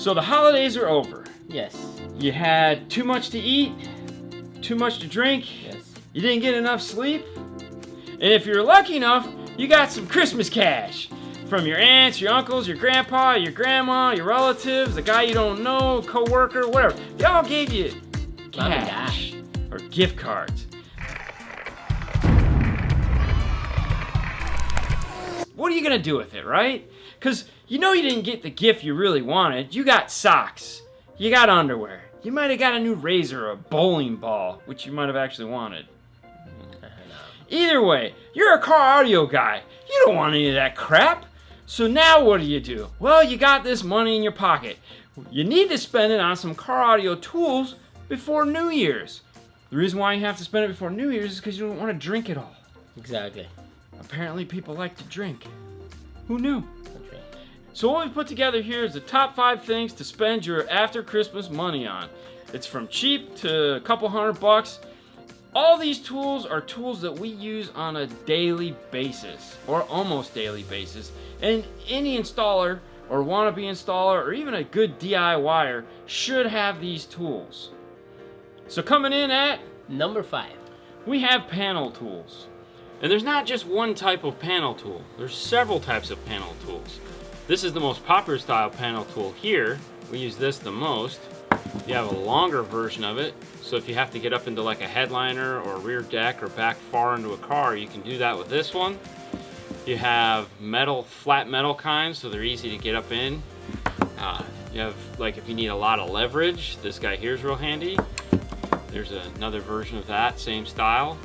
So the holidays are over. Yes. You had too much to eat, too much to drink. Yes. You didn't get enough sleep. And if you're lucky enough, you got some Christmas cash from your aunts, your uncles, your grandpa, your grandma, your relatives, the guy you don't know, co-worker, whatever. They all gave you cash or gift cards. What are you gonna do with it, right? Because you know you didn't get the gift you really wanted. You got socks, you got underwear, you might have got a new razor or a bowling ball, which you might have actually wanted. Either way, you're a car audio guy. You don't want any of that crap. So now what do? Well, you got this money in your pocket. You need to spend it on some car audio tools before New Year's. The reason why you have to spend it before New Year's is because you don't want to drink it all. Exactly. Apparently people like to drink. Who knew? That's right. So what we put together here is the top 5 things to spend your after Christmas money on. It's from cheap to a couple $100. All these tools are tools that we use on a daily basis, or almost daily basis, and any installer or wannabe installer or even a good DIYer should have these tools. So coming in at number 5, we have panel tools. And there's not just one type of panel tool, there's several types of panel tools. This is the most popular style panel tool here. We use this the most. You have a longer version of it, so if you have to get up into like a headliner or a rear deck or back far into a car, you can do that with this one. You have metal, flat metal kinds, so they're easy to get up in. You have, like, if you need a lot of leverage, this guy here is real handy. There's another version of that, same style.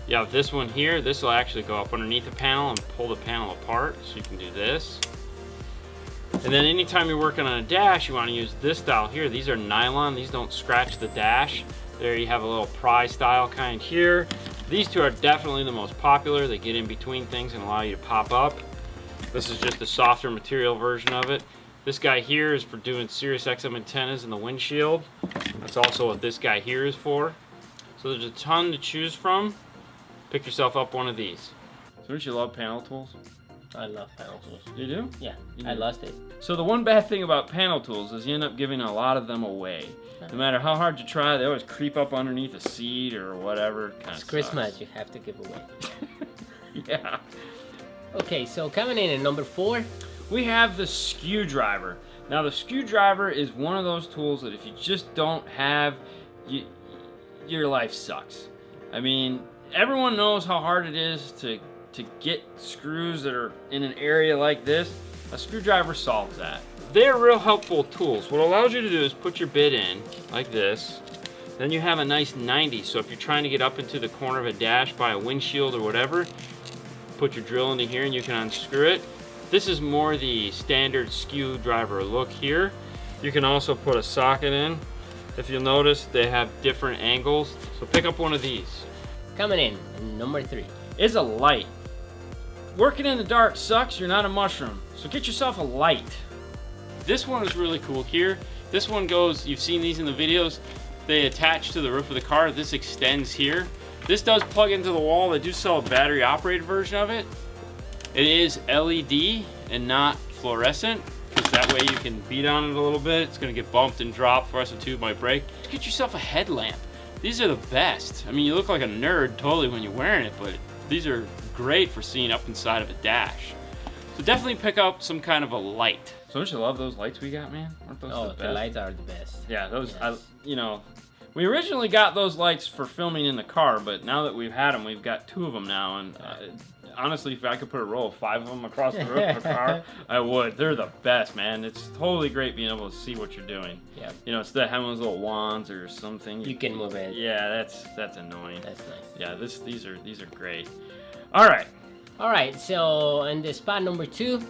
You have this one here. This will actually go up underneath the panel and pull the panel apart, so you can do this. And then anytime you're working on a dash, you want to use this style here. These are nylon. These don't scratch the dash. There you have a little pry style kind here. These two are definitely the most popular. They get in between things and allow you to pop up. This is just a softer material version of it. This guy here is for doing Sirius XM antennas in the windshield. That's also what this guy here is for. So there's a ton to choose from. Pick yourself up one of these. So don't you love panel tools? I love panel tools. You do? Yeah, You I do. lost it. So the one bad thing about panel tools is you end up giving a lot of them away. No matter how hard you try, they always creep up underneath a seat or whatever. It's Christmas, you have to give away. Yeah. Okay, so coming in at number 4, we have the Skew Driver. Now the Skew Driver is one of those tools that if you just don't have, your life sucks. I mean, everyone knows how hard it is to get screws that are in an area like this. A screwdriver solves that. They're real helpful tools. What it allows you to do is put your bit in like this. Then you have a nice 90. So if you're trying to get up into the corner of a dash by a windshield or whatever, put your drill into here and you can unscrew it. This is more the standard Skew Driver look here. You can also put a socket in. If you'll notice, they have different angles. So pick up one of these. coming in at number 3. Is a light. Working in the dark sucks, you're not a mushroom. So get yourself a light. This one is really cool here. This one goes, you've seen these in the videos, they attach to the roof of the car. This extends here. This does plug into the wall. They do sell a battery operated version of it. It is LED and not fluorescent, because that way you can beat on it a little bit. It's gonna get bumped and dropped, fluorescent tube might break. Just get yourself a headlamp. These are the best. I mean, you look like a nerd totally when you're wearing it, but these are great for seeing up inside of a dash. So definitely pick up some kind of a light. So don't you love those lights we got, man? Aren't those the best? The lights are the best. Yeah, those, Yes. we originally got those lights for filming in the car, but now that we've had them, we've got 2 of them now, and honestly, if I could put a row of 5 of them across the roof of a car, I would. They're the best, man. It's totally great being able to see what you're doing. Yeah. You know, instead of having those little wands or something. You can move it. Yeah, that's annoying. That's nice. Yeah, these are great. All right. All right, so in the spot number 2,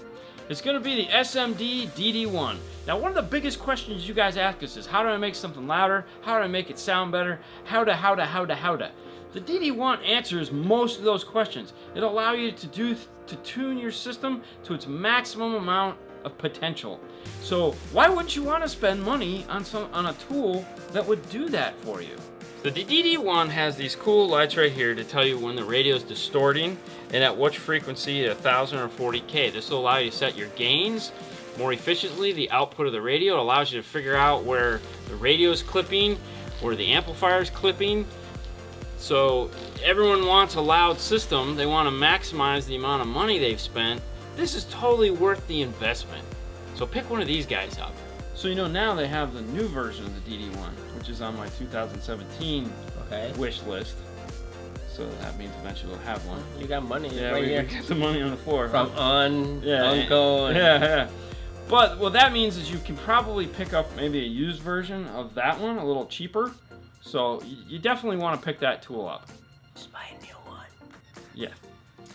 It's going to be the SMD DD1. Now, one of the biggest questions you guys ask us is, how do I make something louder? How do I make it sound better? How to? The DD1 answers most of those questions. It'll allow you to tune your system to its maximum amount of potential. So why wouldn't you want to spend money on a tool that would do that for you? The DD1 has these cool lights right here to tell you when the radio is distorting and at which frequency, 1000 or 40K. This will allow you to set your gains more efficiently the output of the radio. It allows you to figure out where the radio is clipping, where the amplifier is clipping. So everyone wants a loud system. They want to maximize the amount of money they've spent. This is totally worth the investment. So pick one of these guys up. So you know, now they have the new version of the DD1, which is on my 2017 wish list. So that means eventually we'll have one. You got money Yeah, right we here. got the money on the floor. From Yeah, Uncle. And yeah. But what that means is you can probably pick up maybe a used version of that one, a little cheaper. So you definitely want to pick that tool up. Just buy a new one. Yeah,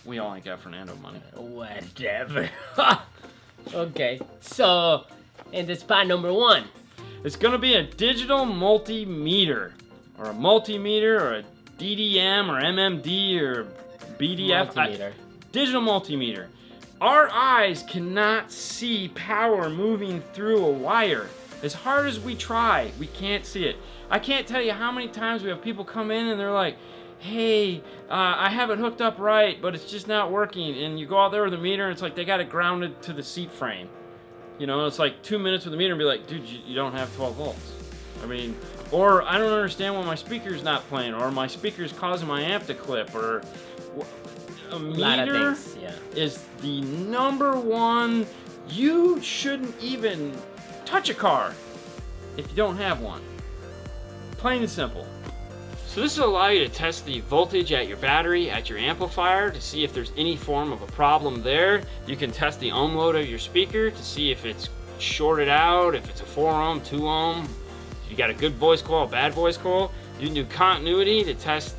we all ain't got Fernando money. Whatever. Okay, so in the spot number 1. It's gonna be a digital multimeter, or a multimeter, or a DDM, or MMD, or BDF. Multimeter. Digital multimeter. Our eyes cannot see power moving through a wire. As hard as we try, we can't see it. I can't tell you how many times we have people come in and they're like, hey, I have it hooked up right, but it's just not working. And you go out there with a meter and it's like they got it grounded to the seat frame. You know, it's like 2 minutes with the meter and be like, dude, you don't have 12 volts. I mean, or I don't understand why my speaker's not playing, or my speaker's causing my amp to clip, or a meter is the #1. You shouldn't even touch a car if you don't have one. Plain and simple. So this will allow you to test the voltage at your battery, at your amplifier, to see if there's any form of a problem there. You can test the ohm load of your speaker to see if it's shorted out, if it's a 4 ohm, 2 ohm, if you got a good voice coil, a bad voice coil. You can do continuity to test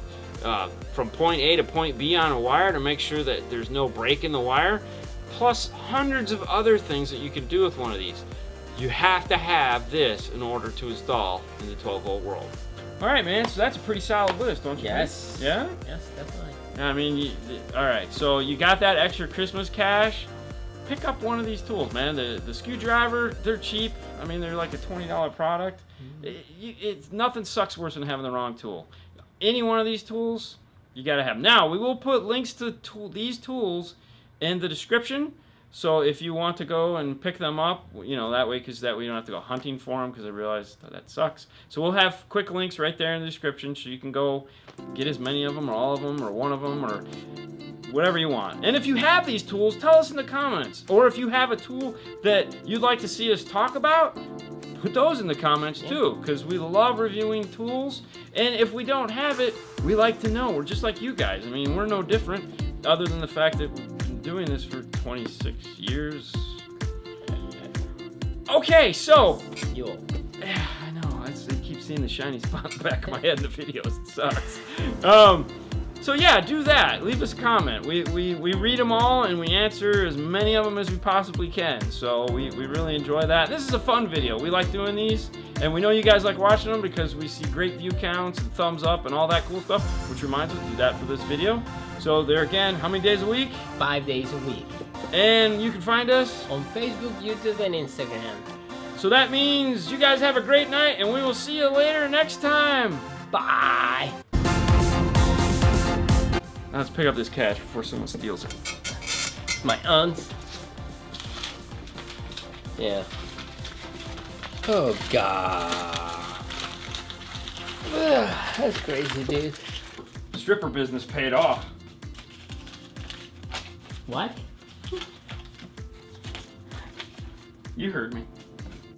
from point A to point B on a wire to make sure that there's no break in the wire, plus hundreds of other things that you can do with one of these. You have to have this in order to install in the 12 volt world. All right, man, so that's a pretty solid list, don't you Yes. think? Yeah? Yes, definitely. I mean, all right, so you got that extra Christmas cash, pick up one of these tools, man. The Skew Driver, they're cheap. I mean, they're like a $20 product. Nothing sucks worse than having the wrong tool. Any one of these tools, you gotta have. Now, we will put links to these tools in the description. So if you want to go and pick them up, you know, that way you don't have to go hunting for them, because I realize that sucks. So we'll have quick links right there in the description, so you can go get as many of them, or all of them, or one of them, or whatever you want. And if you have these tools, tell us in the comments. Or if you have a tool that you'd like to see us talk about, put those in the comments too, because we love reviewing tools. And if we don't have it, we like to know. We're just like you guys. I mean, we're no different, other than the fact that we've been doing this for 26 years. Okay, so Yo. I know, I keep seeing the shiny spot in the back of my head in the videos. It sucks. So yeah, do that. Leave us a comment. We read them all, and we answer as many of them as we possibly can. So we really enjoy that. This is a fun video. We like doing these, and we know you guys like watching them because we see great view counts and thumbs up and all that cool stuff, which reminds us to do that for this video. So there again, how many days a week? 5 days a week. And you can find us On Facebook, YouTube, and Instagram. So that means you guys have a great night, and we will see you later next time. Bye. Now let's pick up this cash before someone steals it. My aunt. Yeah. Oh, God. Ugh, that's crazy, dude. Stripper business paid off. What? You heard me.